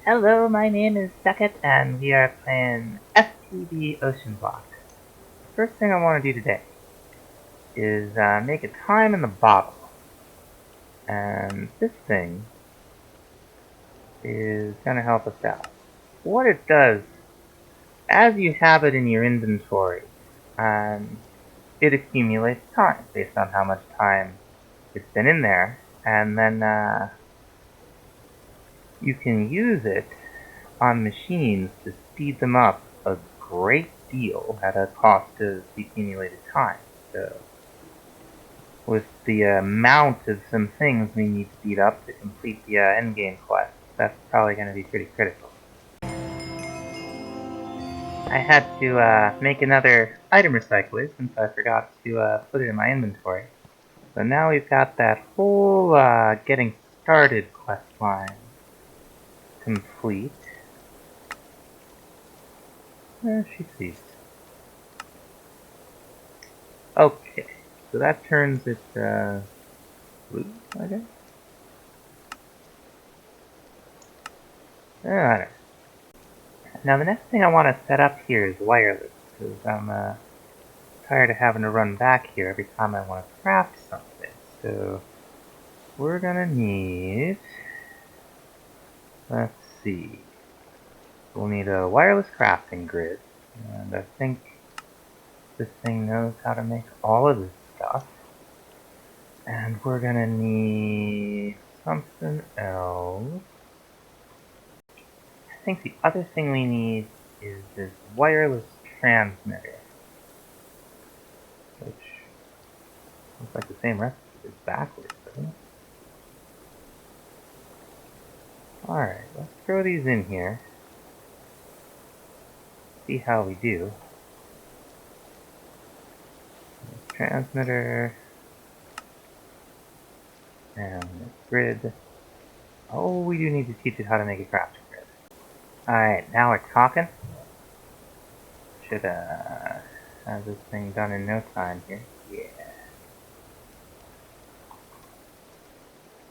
Hello, my name is Beckett, and we are playing FTB Oceanblock. First thing I want to do today is make a time in the bottle. And this thing is going to help us out. What it does, as you have it in your inventory, it accumulates time based on how much time it's been in there, and then you can use it on machines to speed them up a great deal at a cost of the accumulated time. So, with the amount of some things we need to speed up to complete the endgame quest, that's probably going to be pretty critical. I had to make another item recycler since I forgot to put it in my inventory. So now we've got that whole getting started quest line complete. She sees. Okay, so that turns it blue, I guess? Alright. Now the next thing I want to set up here is wireless, because I'm tired of having to run back here every time I want to craft something. So we're gonna need, let's see, we'll need a wireless crafting grid, and I think this thing knows how to make all of this stuff. And we're gonna need something else. I think the other thing we need is this wireless transmitter, which looks like the same recipe is backwards, doesn't it? Alright, let's throw these in here. See how we do. Transmitter. And grid. Oh, we do need to teach it how to make a crafting grid. Alright, now we're talking. Should have this thing done in no time here. Yeah.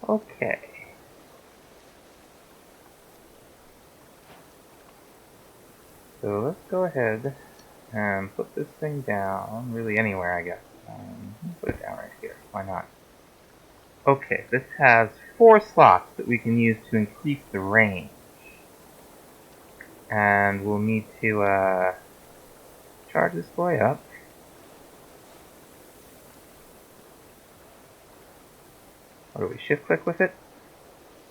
Okay. So let's go ahead and put this thing down, really anywhere I guess. Put it down right here, why not? Okay, this has 4 slots that we can use to increase the range. And we'll need to charge this boy up. What do we shift click with it?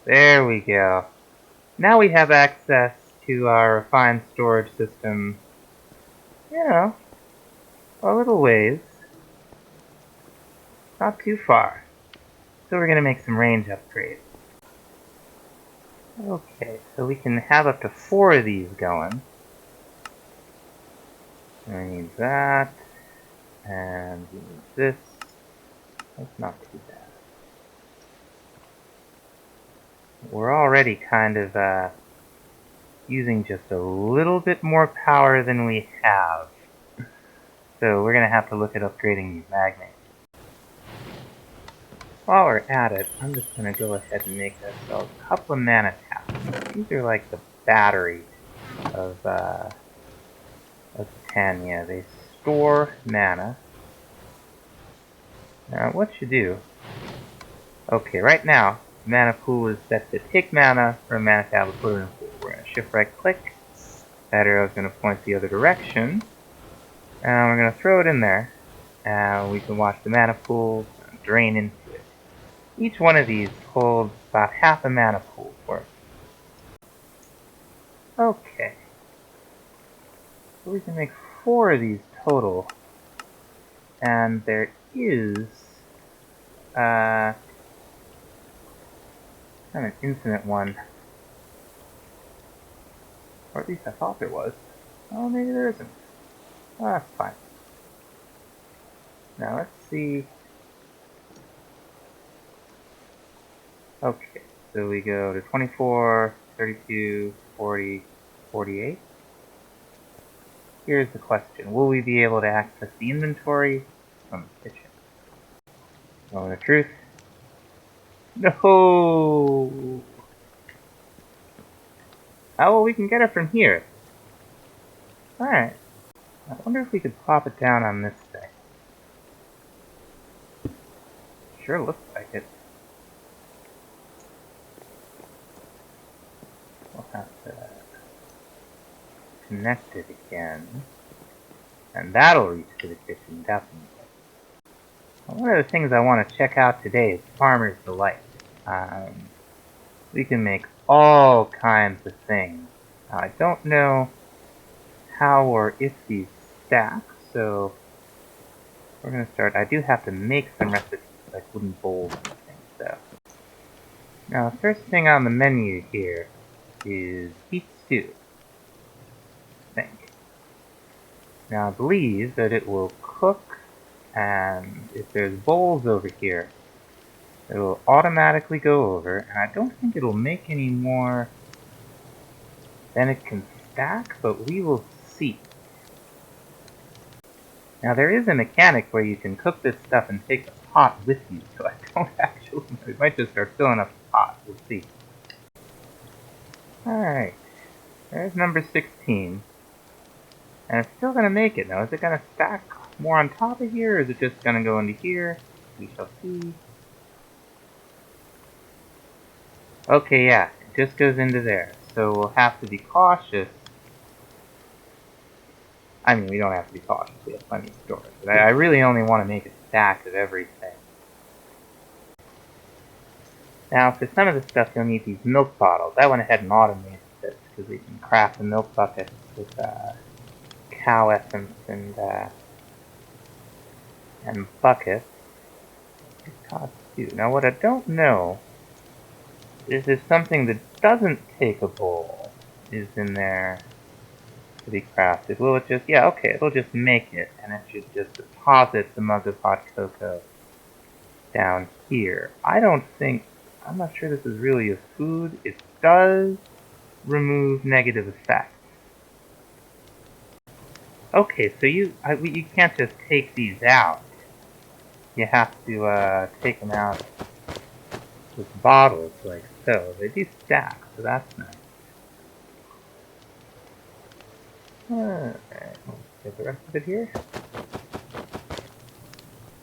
There we go. Now we have access to our refined storage system, you know, a little ways. Not too far. So we're going to make some range upgrades. Okay, so we can have up to 4 of these going. And we need that. And we need this. That's not too bad. We're already kind of using just a little bit more power than we have. So we're going to have to look at upgrading these magnets. While we're at it, I'm just going to go ahead and make ourselves a couple of mana taps. These are like the battery of Titania. They store mana. Now what you do... Okay, right now, mana pool is set to take mana from mana tab and put it in a pool. We're going to shift right click. That arrow is going to point the other direction. And we're going to throw it in there. And we can watch the mana pool drain into it. Each one of these holds about half a mana pool worth. Okay. So we can make 4 of these total. And there is kind of an infinite one. Or at least I thought there was. Oh, maybe there isn't. Oh, that's fine. Now let's see. Okay, so we go to 24, 32, 40, 48. Here's the question. Will we be able to access the inventory from the kitchen? Telling the truth? No! Oh, well, we can get it from here. Alright. I wonder if we could plop it down on this thing. Sure looks like it. We'll have to connect it again. And that'll reach to the kitchen, definitely. One of the things I want to check out today is Farmer's Delight. We can make all kinds of things. I don't know how or if these stack, so we're going to start. I do have to make some recipes, like wooden bowls and things, so. Now, the first thing on the menu here is beef stew. I think. Now, I believe that it will cook, and if there's bowls over here, it'll automatically go over, and I don't think it'll make any more than it can stack, but we will see. Now, there is a mechanic where you can cook this stuff and take the pot with you, so I don't actually know. We might just start filling up the pot. We'll see. Alright. There's number 16. And it's still going to make it. Now, is it going to stack more on top of here, or is it just going to go into here? We shall see. Okay, yeah. It just goes into there. So we'll have to be cautious. I mean, we don't have to be cautious. We have plenty of storage. But I really only want to make a stack of everything. Now, for some of the stuff, you'll need these milk bottles. I went ahead and automated this, because we can craft a milk bucket with cow essence and buckets. It costs too. Now, what I don't know is if something that doesn't take a bowl is in there to be crafted. Will it just, yeah, okay, it'll just make it, and it should just deposit the mug of hot cocoa down here. I'm not sure this is really a food. It does remove negative effects. Okay, so you can't just take these out. You have to take them out with bottles like so. They do stack, so that's nice. Alright, let's get the rest of it here.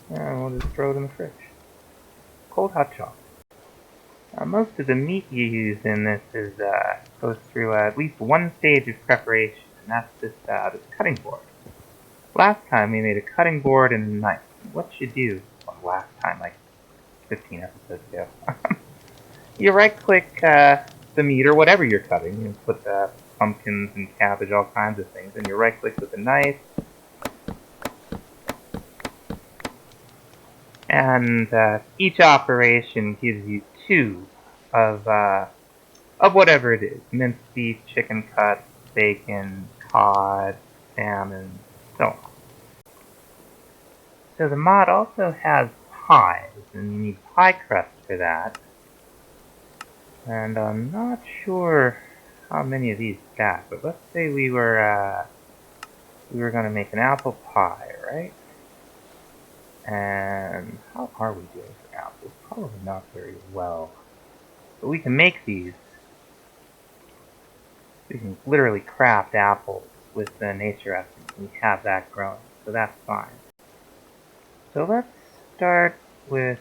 And we'll just throw it in the fridge. Cold hot chocolate. Now, most of the meat you use in this goes through at least one stage of preparation, and that's this cutting board. Last time we made a cutting board and a knife. What you do, well, last time, like 15 episodes ago, you right-click the meat or whatever you're cutting. You put pumpkins and cabbage, all kinds of things, and you right-click with a knife. And each operation gives you 2 of whatever it is: minced beef, chicken cuts, bacon, cod, salmon, so on. So the mod also has pies, and you need pie crust for that. And I'm not sure how many of these stack, but let's say we were going to make an apple pie, right? And how are we doing for apples? Probably not very well. But we can make these. We can literally craft apples with the nature essence, and we have that growing, so that's fine. So let's start with,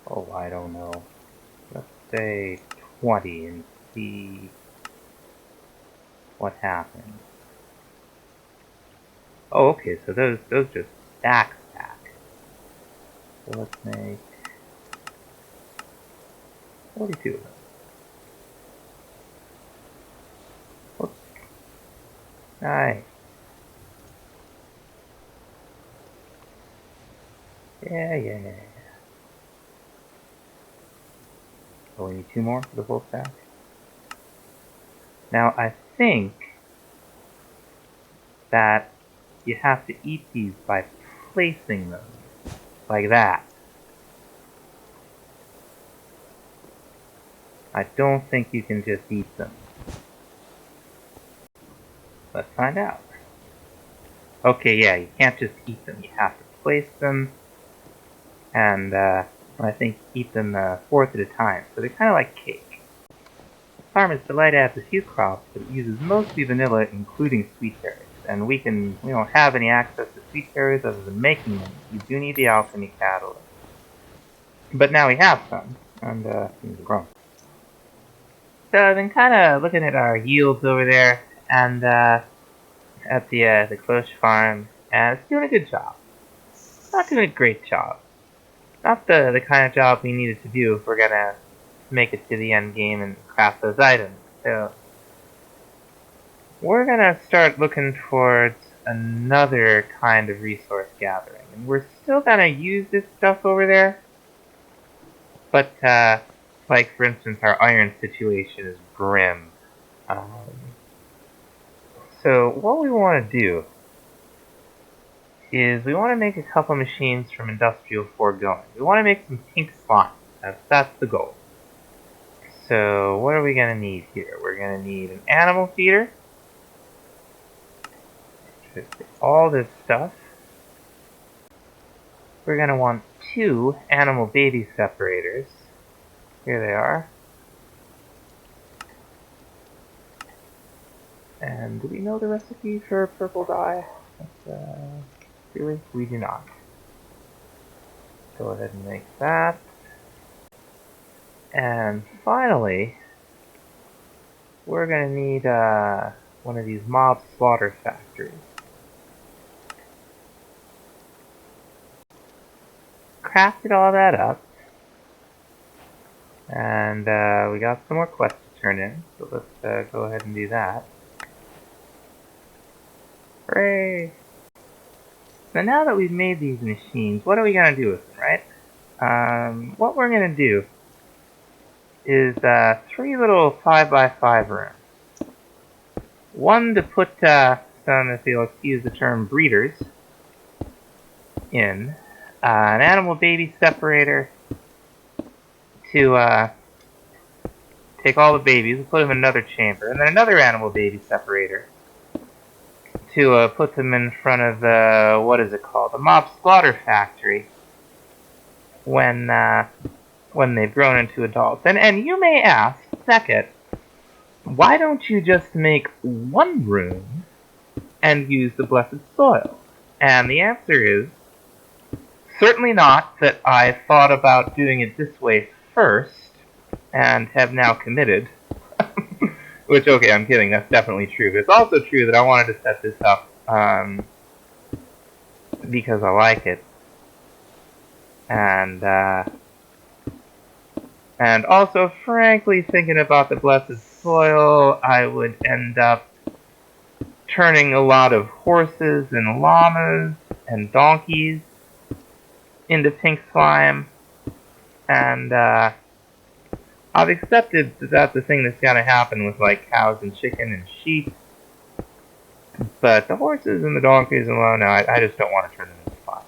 oh, I don't know. Let's say 20 and see what happens. Oh, okay, so those just stack. So let's make 42 of them. Whoops. Nice. Yeah. Oh, we need 2 more for the full stack. Now, I think that you have to eat these by placing them like that. I don't think you can just eat them. Let's find out. Okay, yeah, you can't just eat them. You have to place them, and I think eat them 4 at a time. So they're kind of like cake. Farmers Delight adds a few crops, but it uses mostly vanilla, including sweet berries. And we don't have any access to sweet berries other than making them. You do need the alchemy catalyst. But now we have some, and things are growing. So I've been kind of looking at our yields over there, and at the close farm, and it's doing a good job. Not doing a great job. Not the kind of job we needed to do if we're gonna make it to the end game and craft those items. So we're gonna start looking towards another kind of resource gathering. And we're still gonna use this stuff over there, but like for instance our iron situation is grim. So what we want to do is we want to make a couple machines from industrial Forgoing. We want to make some pink slime. That's the goal. So what are we going to need here? We're going to need an animal feeder. Just all this stuff. We're going to want 2 animal baby separators. Here they are. And do we know the recipe for purple dye? Really? We do not. Go ahead and make that. And finally, we're going to need one of these mob slaughter factories. Crafted all that up. And we got some more quests to turn in, so let's go ahead and do that. Hooray! So now that we've made these machines, what are we going to do with them, right? What we're going to do is 3 little 5x5 rooms. One to put some, if you'll excuse the term, breeders in. An animal baby separator to take all the babies and put them in another chamber. And then another animal baby separator to put them in front of the, what is it called? The mob slaughter factory when they've grown into adults. And you may ask, second, why don't you just make one room and use the blessed soil? And the answer is, certainly not that I thought about doing it this way first, and have now committed. Which, okay, I'm kidding, that's definitely true. But it's also true that I wanted to set this up because I like it. And also, frankly, thinking about the blessed soil, I would end up turning a lot of horses and llamas and donkeys into pink slime. And I've accepted that that's the thing that's gotta happen with like cows and chicken and sheep. But the horses and the donkeys and no, I just don't want to turn them into slime.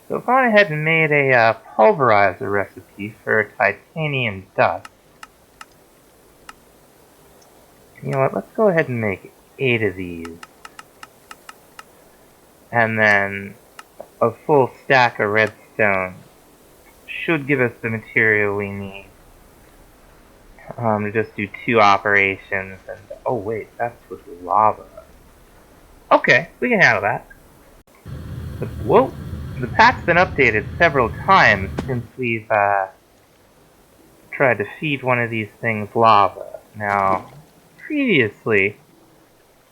So I've gone ahead and made a Pulverizer Recipe for titanium dust. You know what, let's go ahead and make 8 of these. And then a full stack of redstone should give us the material we need to just do 2 operations. And oh wait, that's with lava. Okay, we can handle that. But, whoa, the pack's been updated several times since we've tried to feed one of these things lava. Now, previously,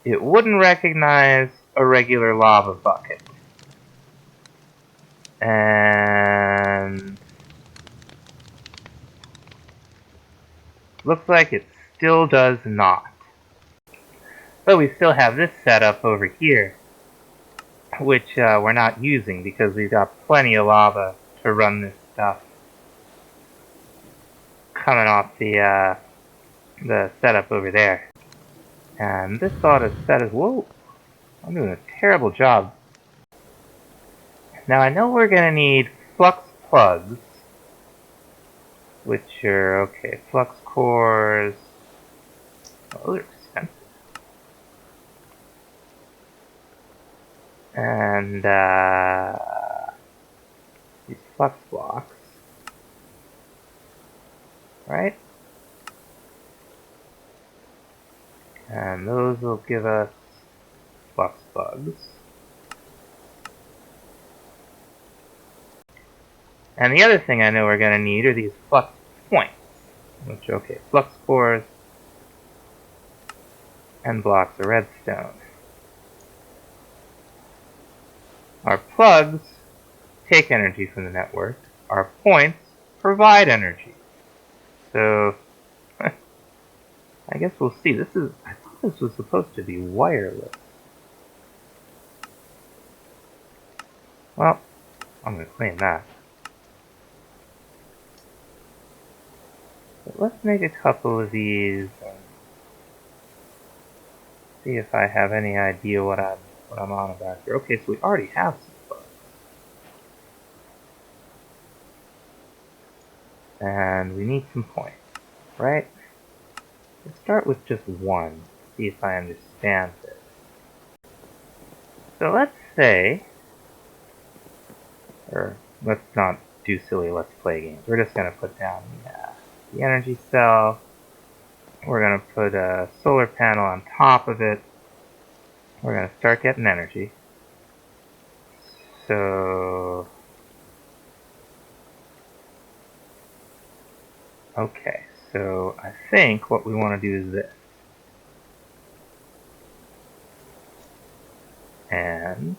it wouldn't recognize a regular lava bucket. And looks like it still does not. But we still have this setup over here, which we're not using because we've got plenty of lava to run this stuff coming off the setup over there. And this ought to set us... Whoa! I'm doing a terrible job. Now I know we're going to need flux plugs, which are, okay, flux cores... Oh, they're expensive. And these flux blocks, right? And those will give us flux bugs. And the other thing I know we're going to need are these flux points. Which, okay, flux cores and blocks of redstone. Our plugs take energy from the network. Our points provide energy. So, I guess we'll see. I thought this was supposed to be wireless. Well, I'm going to claim that. But let's make a couple of these and see if I have any idea what I'm on about here. Okay, so we already have some bugs. And we need some points, right? Let's start with just one, see if I understand this. So let's say, or let's not do silly let's play games. We're just going to put down the energy cell. We're going to put a solar panel on top of it. We're going to start getting energy. So, okay, so I think what we want to do is this. And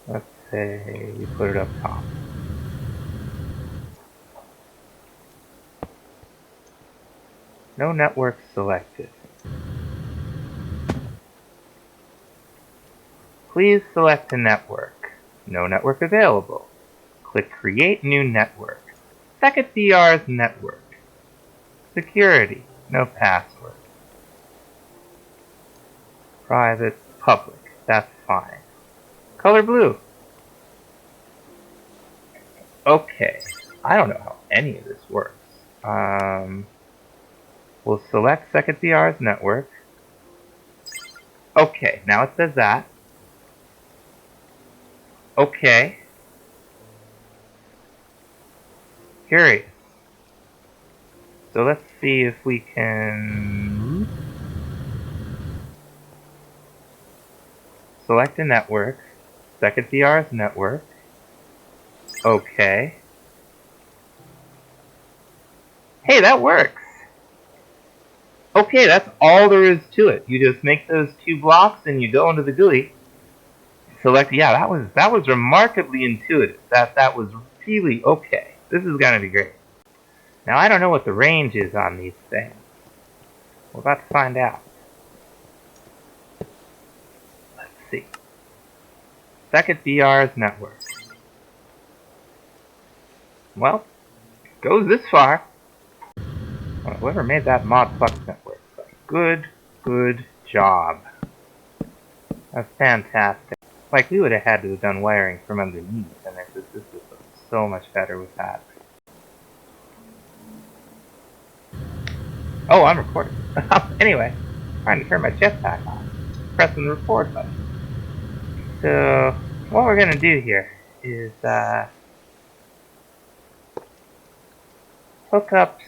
let's say we put it up top. No network selected. Please select a network. No network available. Click Create New Network. FTB's network. Security. No password. Private. Public. That's fine. Color blue. Okay. I don't know how any of this works. We'll select FTB's network. Okay, now it says that. Okay. Curious. So let's see if we can select a network. FTB's network. Okay. Hey, that works! Okay, that's all there is to it. You just make those 2 blocks and you go into the GUI. Select, yeah, that was remarkably intuitive. That was really okay. This is gonna be great. Now I don't know what the range is on these things. We're about to find out. Let's see. FTB's network. Well, it goes this far. Well, whoever made that mod Flux network, good job. That's fantastic. Like, we would have had to have done wiring from underneath, and this was so much better with that. Oh, I'm recording. Anyway, trying to turn my jetpack on. Pressing the record button. So, what we're gonna do here is, hook up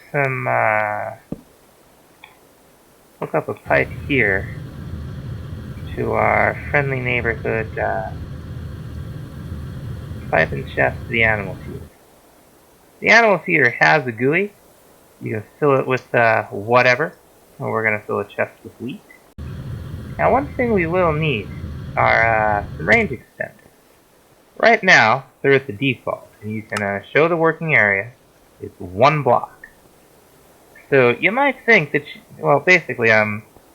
a pipe here to our friendly neighborhood, pipe and chest to the animal feeder. The animal feeder has a GUI. You can fill it with whatever. And we're going to fill a chest with wheat. Now, one thing we will need are some range extenders. Right now, they're at the default, and you can show the working area. It's 1 block. So you might think that, well, basically,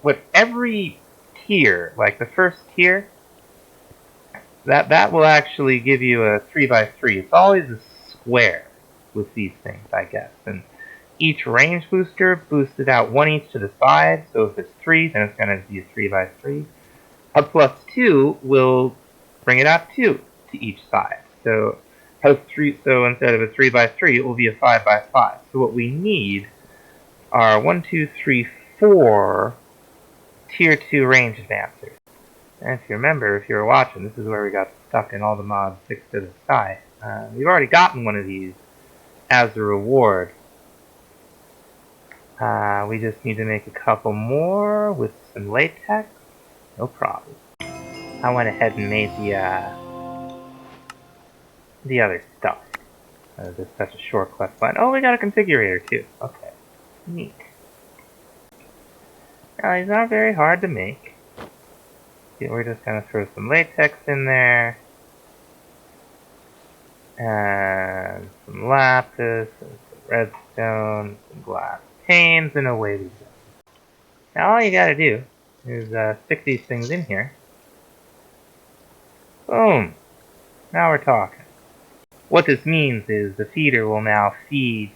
with every tier, like the first tier, that will actually give you a 3x3. It's always a square with these things, I guess. And each range booster boosts it out 1 each to the side. So if it's 3, then it's going to be a 3x3. A +2 will bring it out 2 to each side. So instead of a 3x3, it will be a 5x5. So what we need are 1, 2, 3, 4 tier 2 range advancers. And if you remember, if you were watching, this is where we got stuck in all the mobs 6 to the sky. We've already gotten one of these as a reward We just need to make a couple more with some latex. No problem. I went ahead and made the other stuff. This is such a short quest line. Oh, we got a configurator too. Okay. Neat. Now, these aren't very hard to make. We're just going to throw some latex in there. And some lapis, and some redstone, some glass panes, and away we go. Now all you gotta do is stick these things in here. Boom! Now we're talking. What this means is the feeder will now feed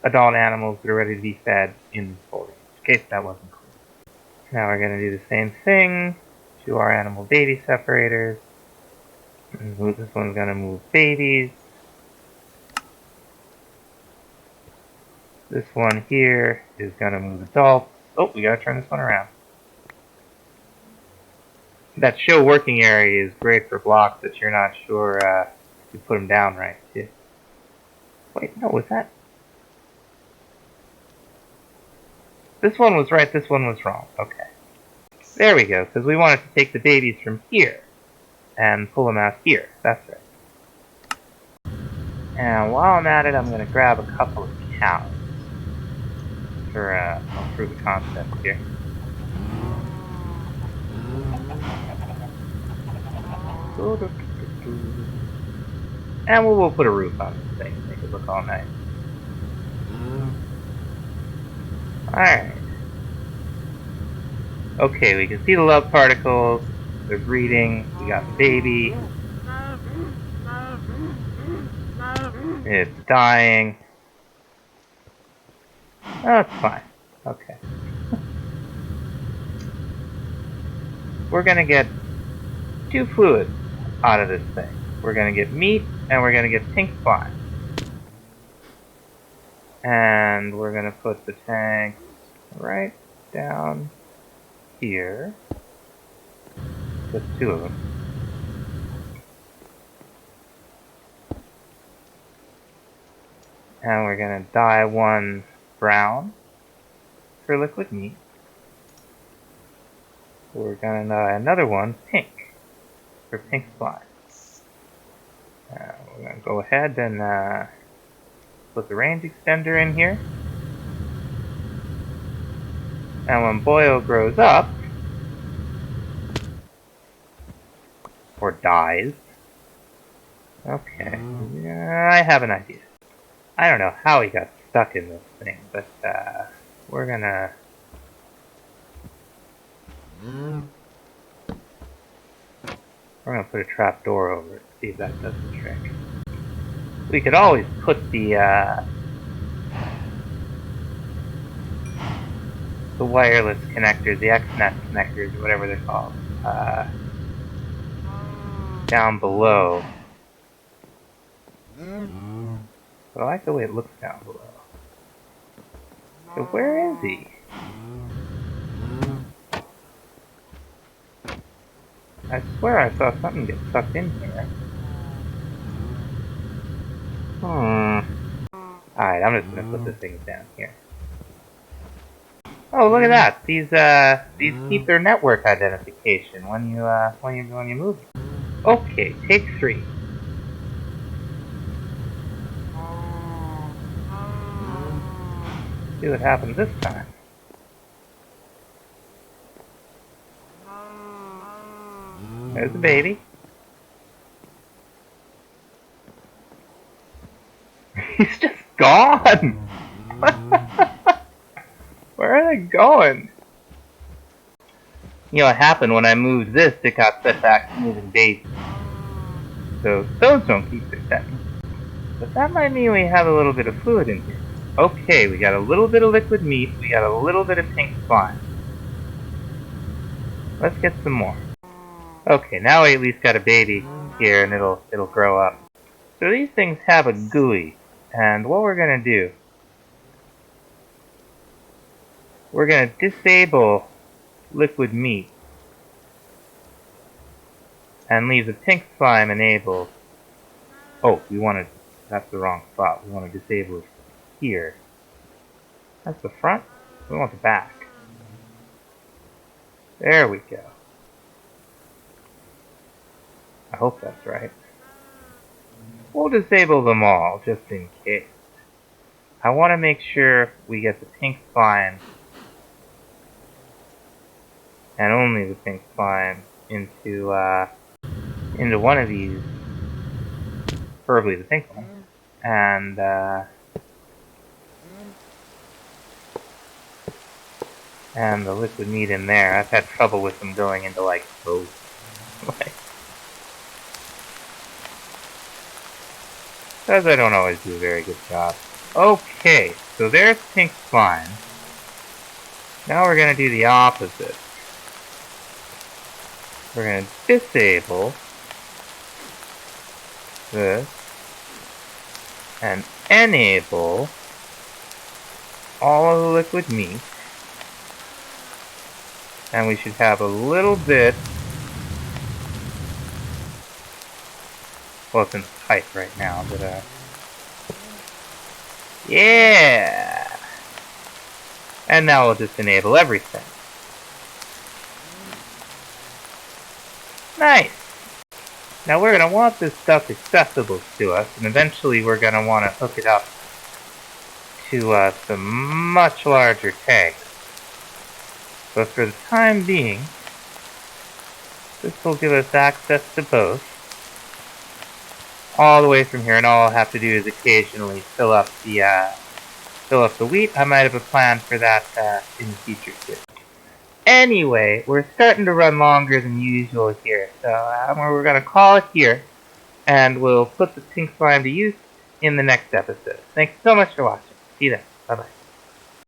adult animals that are ready to be fed in this folder, in case that wasn't clear. Now we're going to do the same thing to our animal baby separators. This one's going to move babies. This one here is going to move adults. Oh, we got to turn this one around. That show working area is great for blocks that you're not sure you put them down right, too. Wait, no, was that? This one was right, this one was wrong. Okay. There we go, because we wanted to take the babies from here and pull them out here. That's right. And while I'm at it, I'm going to grab a couple of cows for I'll prove the concept here. And we'll put a roof on this thing to make it look all nice. Alright. Okay, we can see the love particles. They're breeding. We got the baby. It's dying. Oh, it's fine. Okay. We're gonna get two fluids out of this thing. We're gonna get meat, and we're gonna get pink slime. And we're gonna put the tanks right down here. Just two of them. And we're gonna dye one brown for liquid meat. We're gonna dye another one pink for pink slime. We're gonna go ahead and put the range extender in here. And when Boyle grows up, or dies, okay, I have an idea. I don't know how he got stuck in this thing, but we're gonna put a trap door over it, see if that does the trick. We could always put the wireless connectors, the XNet connectors, or whatever they're called, down below. But I like the way it looks down below. So where is he? I swear I saw something get sucked in here. Alright, I'm just gonna put the things down here. Oh, look at that! These keep their network identification when you move them. Okay, take 3. See what happens this time. There's the baby. He's just gone! Where are they going? You know what happened when I moved this, it got set back to moving babies. So those don't keep their second. But that might mean we have a little bit of fluid in here. Okay, we got a little bit of liquid meat, we got a little bit of pink slime. Let's get some more. Okay, now we at least got a baby here and it'll grow up. So these things have a GUI, and what we're gonna do, we're gonna disable liquid meat and leave the pink slime enabled. Oh, that's the wrong spot. We want to disable it here. That's the front. We want the back. There we go. I hope that's right. We'll disable them all, just in case. I want to make sure we get the pink spine, and only the pink spine, into one of these, preferably the pink one, and the liquid meat in there. I've had trouble with them going into, like, both. Because I don't always do a very good job. Okay, so there's pink spine. Now we're going to do the opposite. We're going to disable this and enable all of the liquid meat. And we should have a little bit. Well, it's in the pipe right now, but yeah! And now we'll just enable everything. Nice! Now we're going to want this stuff accessible to us, and eventually we're going to want to hook it up to some much larger tanks. But for the time being, this will give us access to both. All the way from here, and all I'll have to do is occasionally fill up the wheat. I might have a plan for that in the future too. Anyway, we're starting to run longer than usual here, so we're going to call it here, and we'll put the pink slime to use in the next episode. Thanks so much for watching. See you then. Bye-bye.